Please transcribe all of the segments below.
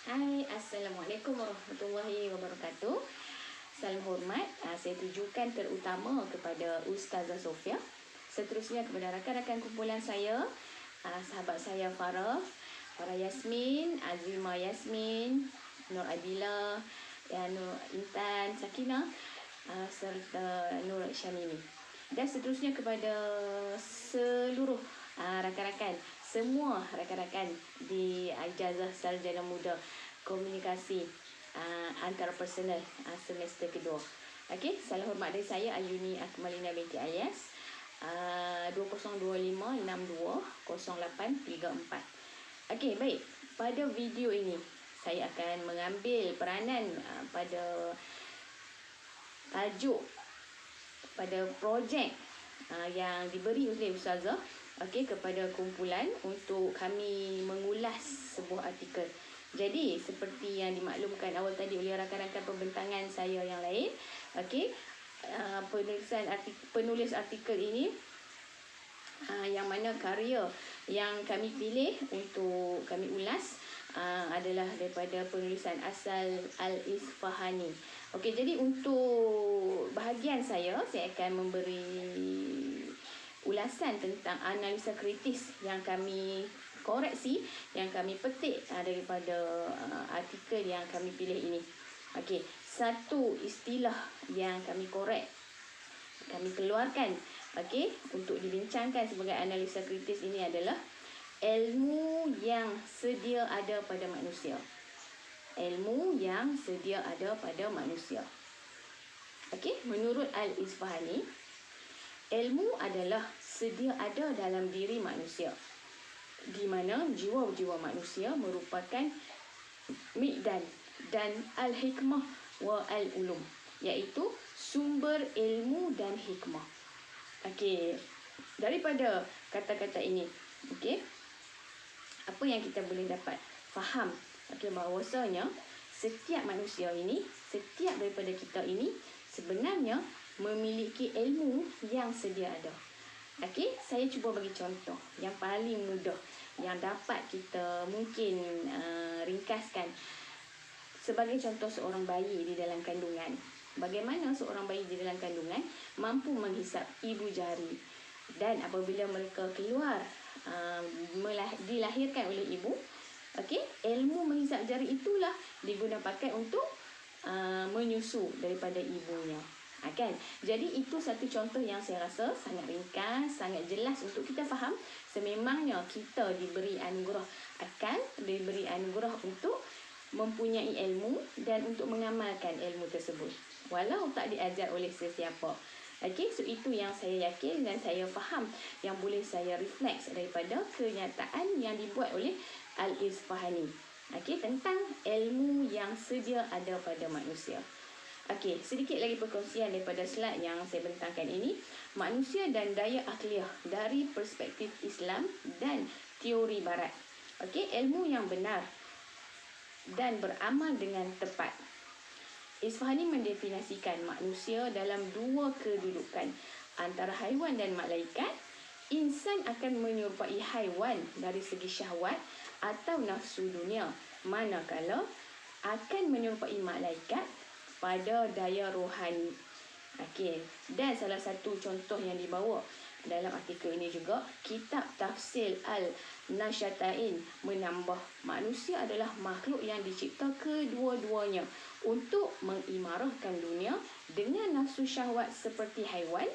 Hai, Assalamualaikum warahmatullahi wabarakatuh. Salam hormat, saya tujukan terutama kepada Ustazah Sofia. Seterusnya kepada rakan-rakan kumpulan saya, sahabat saya Farah Yasmin, Azima Yasmin, Nur Adila, Nur Intan Sakina, serta Nur Syamini. Dan seterusnya kepada seluruh rakan-rakan, semua rakan-rakan di Ijazah Sarjana Muda Komunikasi Antarpersonal semester kedua. Okey, salam hormat dari saya Ayuni Akmalina binti Alias, 2025620834. Okey, baik. Pada video ini saya akan mengambil peranan pada tajuk, pada projek yang diberi oleh Ustazah kepada kumpulan untuk kami mengulas sebuah artikel. Jadi seperti yang dimaklumkan awal tadi oleh rakan-rakan pembentangan saya yang lain, penulis artikel ini yang mana karya yang kami pilih untuk kami ulas adalah daripada penulisan asal Al-Isfahani. Okey, jadi untuk bahagian saya akan memberi ulasan tentang analisa kritis yang kami koreksi, yang kami petik daripada artikel yang kami pilih ini. Okey, satu istilah yang kami korek, kami keluarkan untuk dibincangkan sebagai analisa kritis ini adalah ilmu yang sedia ada pada manusia. Ilmu yang sedia ada pada manusia. Okey, menurut Al-Isfahani, ilmu adalah sedia ada dalam diri manusia, di mana jiwa-jiwa manusia merupakan mi'dan dan al-hikmah wa al-ulum, iaitu sumber ilmu dan hikmah. Okey, daripada kata-kata ini, apa yang kita boleh dapat faham bahawasanya setiap manusia ini, setiap daripada kita ini sebenarnya memiliki ilmu yang sedia ada. Okey, saya cuba bagi contoh yang paling mudah yang dapat kita mungkin ringkaskan. Sebagai contoh, seorang bayi di dalam kandungan. Bagaimana seorang bayi di dalam kandungan mampu menghisap ibu jari, dan apabila mereka keluar dilahirkan oleh ibu, ilmu menghisap jari itulah digunakan pakai untuk menyusu daripada ibunya. Kan? Jadi itu satu contoh yang saya rasa sangat ringkas, sangat jelas untuk kita faham. Sememangnya kita diberi anugerah akal, diberi anugerah untuk mempunyai ilmu dan untuk mengamalkan ilmu tersebut, walau tak diajar oleh sesiapa. So itu yang saya yakin dan saya faham, yang boleh saya refleks daripada kenyataan yang dibuat oleh Al-Isfahani tentang ilmu yang sedia ada pada manusia. Sedikit lagi perkongsian daripada slide yang saya bentangkan ini. Manusia dan daya akliyah dari perspektif Islam dan teori Barat. Ilmu yang benar dan beramal dengan tepat. Isfahani mendefinisikan manusia dalam dua kedudukan, antara haiwan dan malaikat. Insan akan menyerupai haiwan dari segi syahwat atau nafsu dunia, manakala akan menyerupai malaikat pada daya rohani. Dan salah satu contoh yang dibawa dalam artikel ini juga, kitab Tafsir Al-Nashatain menambah manusia adalah makhluk yang dicipta kedua-duanya untuk mengimarahkan dunia dengan nafsu syahwat seperti haiwan,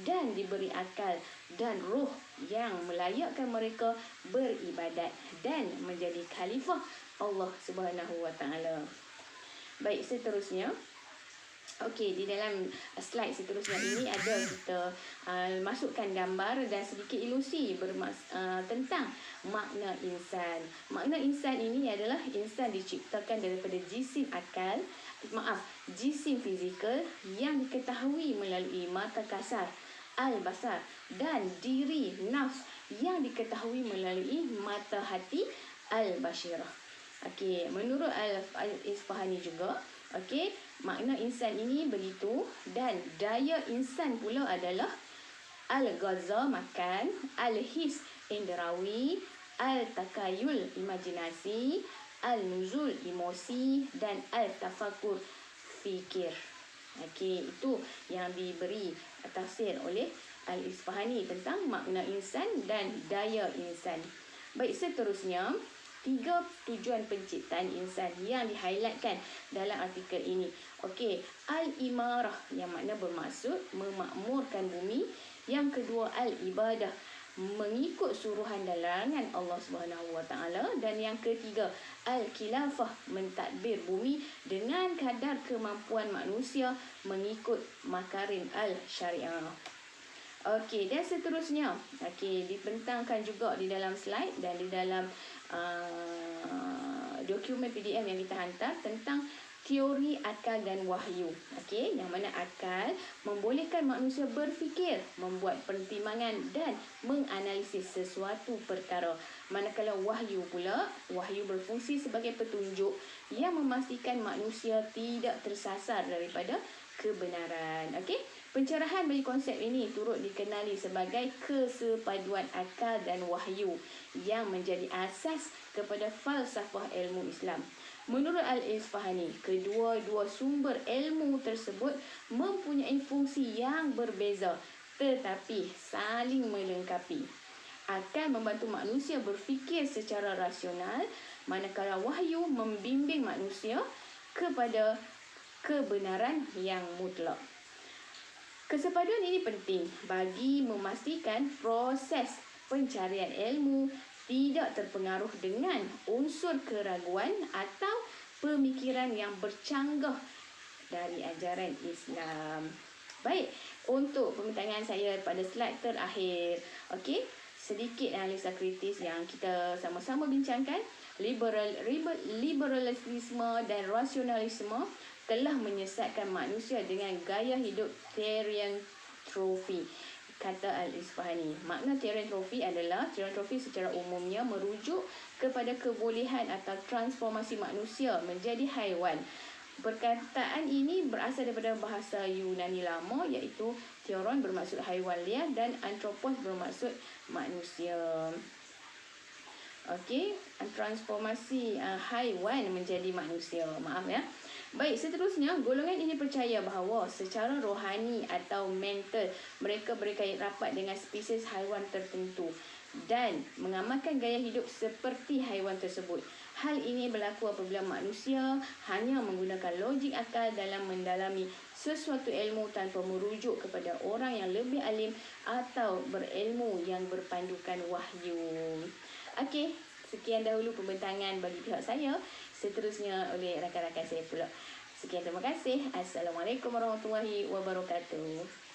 dan diberi akal dan roh yang melayakkan mereka beribadat dan menjadi khalifah Allah Subhanahu Wa Taala. Baik, seterusnya. Di dalam slide seterusnya ini ada kita masukkan gambar dan sedikit ilusi tentang makna insan. Makna insan ini adalah insan diciptakan daripada jisim fizikal yang diketahui melalui mata kasar, al-basar, dan diri nafs yang diketahui melalui mata hati, al-basyirah. Menurut Al-Isfahani juga, makna insan ini begitu, dan daya insan pula adalah al-ghaza makan, al-his inderawi, al-takayul imajinasi, al-nuzul emosi, dan al-tafakur fikir. Okey, itu yang diberi tafsir oleh Al-Isfahani tentang makna insan dan daya insan. Baik, seterusnya 3 tujuan penciptaan insan yang di-highlightkan dalam artikel ini. Okey, al-imarah yang makna bermaksud memakmurkan bumi. Yang kedua, al-ibadah, mengikut suruhan dan larangan Allah Subhanahu Wa Taala. Dan yang ketiga, al-khilafah, mentadbir bumi dengan kadar kemampuan manusia mengikut makarim al-syariah. Okey, dan seterusnya, okey, dibentangkan juga di dalam slide dan di dalam dokumen PDF yang kita hantar tentang teori akal dan wahyu. Okey, yang mana akal membolehkan manusia berfikir, membuat pertimbangan dan menganalisis sesuatu perkara. Manakala wahyu pula, wahyu berfungsi sebagai petunjuk yang memastikan manusia tidak tersasar daripada kebenaran. Okey, pencerahan bagi konsep ini turut dikenali sebagai kesepaduan akal dan wahyu yang menjadi asas kepada falsafah ilmu Islam. Menurut Al-Isfahani, kedua-dua sumber ilmu tersebut mempunyai fungsi yang berbeza tetapi saling melengkapi. Akal membantu manusia berfikir secara rasional, manakala wahyu membimbing manusia kepada kebenaran yang mutlak. Kesepaduan ini penting bagi memastikan proses pencarian ilmu tidak terpengaruh dengan unsur keraguan atau pemikiran yang bercanggah dari ajaran Islam. Baik, untuk pembincangan saya pada slide terakhir, okey, sedikit analisa kritis yang kita sama-sama bincangkan. Liberalisme dan rasionalisme telah menyesatkan manusia dengan gaya hidup therianthropy, kata Al-Isfahani. Makna therianthropy adalah, therianthropy secara umumnya merujuk kepada kebolehan atau transformasi manusia menjadi haiwan. Perkataan ini berasal daripada bahasa Yunani lama, iaitu theron bermaksud haiwan liar dan anthropos bermaksud manusia. Okey, transformasi haiwan menjadi manusia. Maaf ya. Baik, seterusnya, golongan ini percaya bahawa secara rohani atau mental mereka berkait rapat dengan spesies haiwan tertentu dan mengamalkan gaya hidup seperti haiwan tersebut. Hal ini berlaku apabila manusia hanya menggunakan logik akal dalam mendalami sesuatu ilmu tanpa merujuk kepada orang yang lebih alim atau berilmu yang berpandukan wahyu. Okey, sekian dahulu pembentangan bagi pihak saya. Seterusnya oleh rakan-rakan saya pula. Sekian, terima kasih. Assalamualaikum warahmatullahi wabarakatuh.